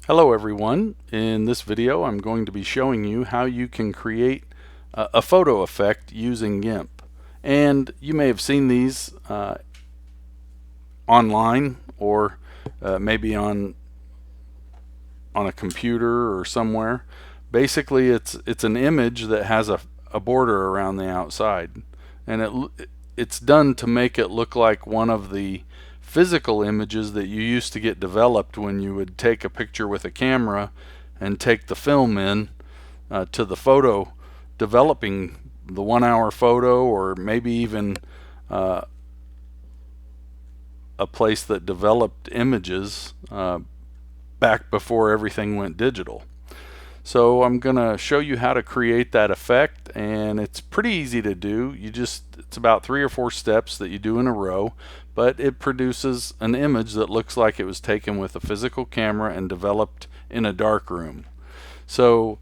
Hello everyone. In this video I'm going to be showing you how you can create a photo effect using GIMP. And you may have seen these online or maybe on a computer or somewhere. Basically it's an image that has a border around the outside, and it's done to make it look like one of the physical images that you used to get developed when you would take a picture with a camera and take the film in to the photo developing the 1 hour photo, or maybe even a place that developed images back before everything went digital. So I'm going to show you how to create that effect, and it's pretty easy to do. It's about 3 or 4 steps that you do in a row, but it produces an image that looks like it was taken with a physical camera and developed in a darkroom. So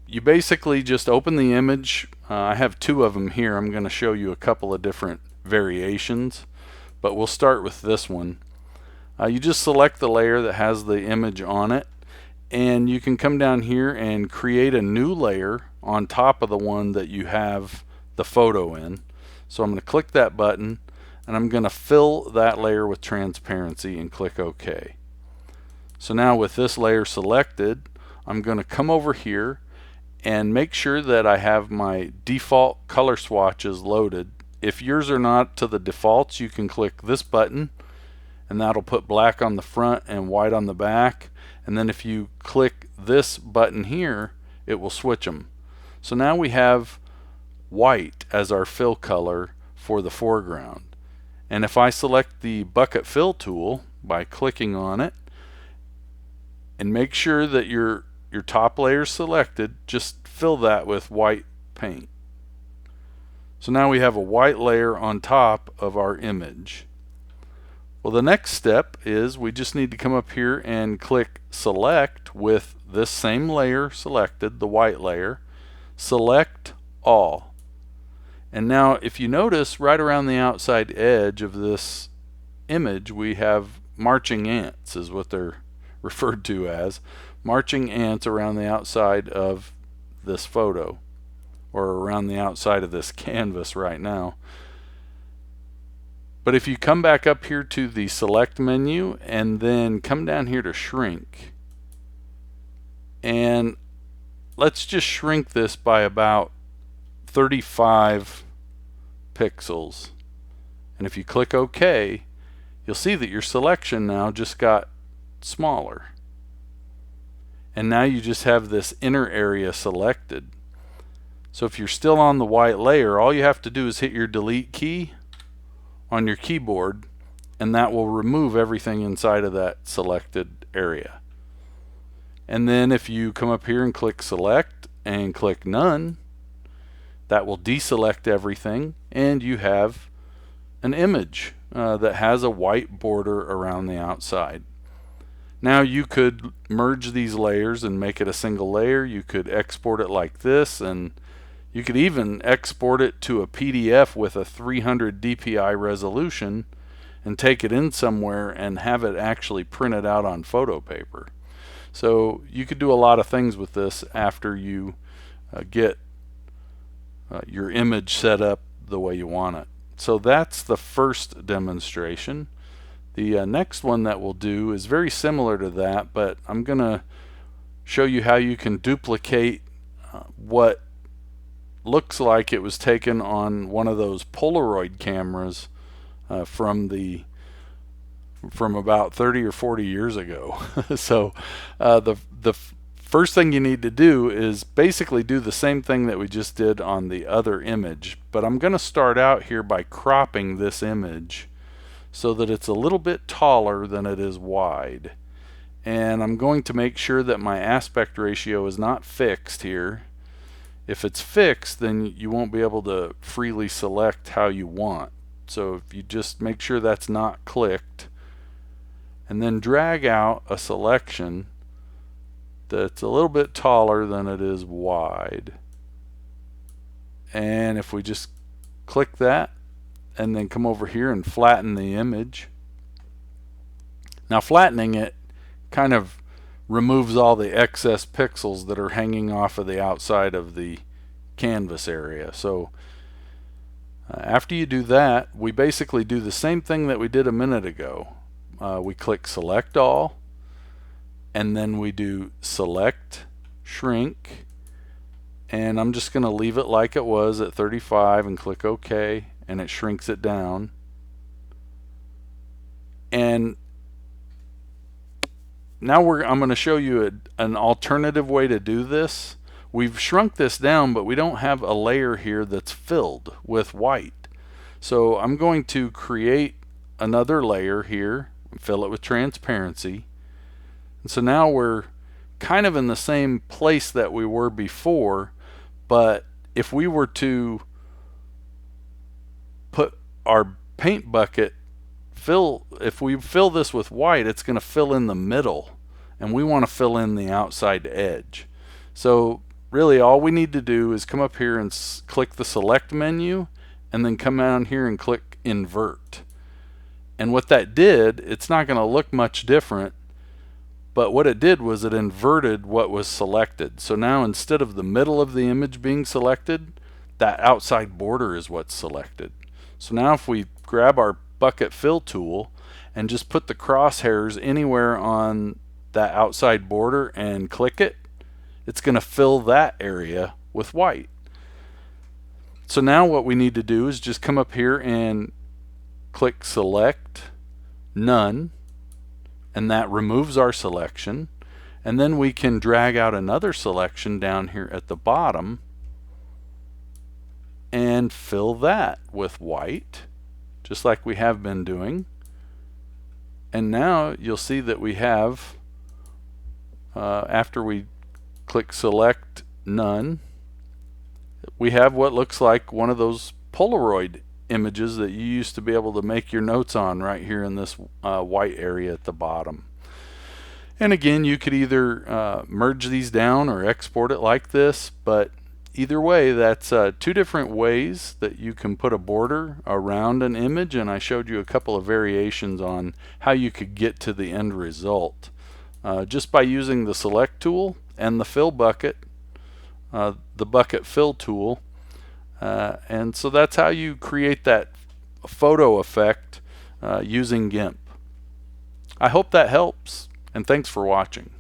you basically just open the image. I have 2 of them here. I'm going to show you a couple of different variations, but we'll start with this one. You just select the layer that has the image on it, and you can come down here and create a new layer on top of the one that you have the photo in. So I'm going to click that button, and I'm going to fill that layer with transparency and click OK. So now with this layer selected, I'm going to come over here and make sure that I have my default color swatches loaded. If yours are not to the defaults, you can click this button, and that'll put black on the front and white on the back. And then if you click this button here, it will switch them. So now we have white as our fill color for the foreground. And if I select the bucket fill tool by clicking on it, and make sure that your top layer is selected, just fill that with white paint. So now we have a white layer on top of our image. Well, the next step is we just need to come up here and click select with this same layer selected, the white layer, select all. And now if you notice, right around the outside edge of this image we have marching ants, is what they're referred to as, marching ants around the outside of this photo, or around the outside of this canvas right now. But if you come back up here to the select menu and then come down here to shrink, and let's just shrink this by about 35 pixels. And if you click OK, you'll see that your selection now just got smaller. And now you just have this inner area selected. So if you're still on the white layer, all you have to do is hit your delete key on your keyboard, and that will remove everything inside of that selected area. And then if you come up here and click select and click none, that will deselect everything, and you have an image that has a white border around the outside. Now you could merge these layers and make it a single layer. You could export it like this, and you could even export it to a PDF with a 300 dpi resolution and take it in somewhere and have it actually printed out on photo paper. So you could do a lot of things with this after you get your image set up the way you want it. So that's the first demonstration. The next one that we'll do is very similar to that, but I'm going to show you how you can duplicate what looks like it was taken on one of those Polaroid cameras from about 30 or 40 years ago. So the first thing you need to do is basically do the same thing that we just did on the other image, but I'm going to start out here by cropping this image so that it's a little bit taller than it is wide. And I'm going to make sure that my aspect ratio is not fixed here. If it's fixed, then you won't be able to freely select how you want. So if you just make sure that's not clicked, and then drag out a selection that's a little bit taller than it is wide. And if we just click that and then come over here and flatten the image. Now flattening it kind of removes all the excess pixels that are hanging off of the outside of the canvas area. So after you do that, we basically do the same thing that we did a minute ago. We click select all, and then we do select shrink, and I'm just going to leave it like it was at 35 and click OK, and it shrinks it down. And now I'm going to show you an alternative way to do this. We've shrunk this down, but we don't have a layer here that's filled with white. So I'm going to create another layer here, fill it with transparency. And so now we're kind of in the same place that we were before, but if we were to put our paint bucket if we fill this with white, it's going to fill in the middle, and we want to fill in the outside edge. So really all we need to do is come up here and click the select menu, and then come down here and click invert. And what that did, it's not going to look much different, but what it did was it inverted what was selected. So now instead of the middle of the image being selected, that outside border is what's selected. So now if we grab our bucket fill tool and just put the crosshairs anywhere on that outside border and click it, it's going to fill that area with white. So now what we need to do is just come up here and click select none, and that removes our selection. And then we can drag out another selection down here at the bottom and fill that with white, just like we have been doing. And now you'll see that we have, after we click select none, we have what looks like one of those Polaroid images that you used to be able to make your notes on right here in this white area at the bottom. And again, you could either merge these down or export it like this, but either way, that's two different ways that you can put a border around an image, and I showed you a couple of variations on how you could get to the end result just by using the select tool and the fill bucket, the bucket fill tool. And so that's how you create that photo effect using GIMP. I hope that helps, and thanks for watching.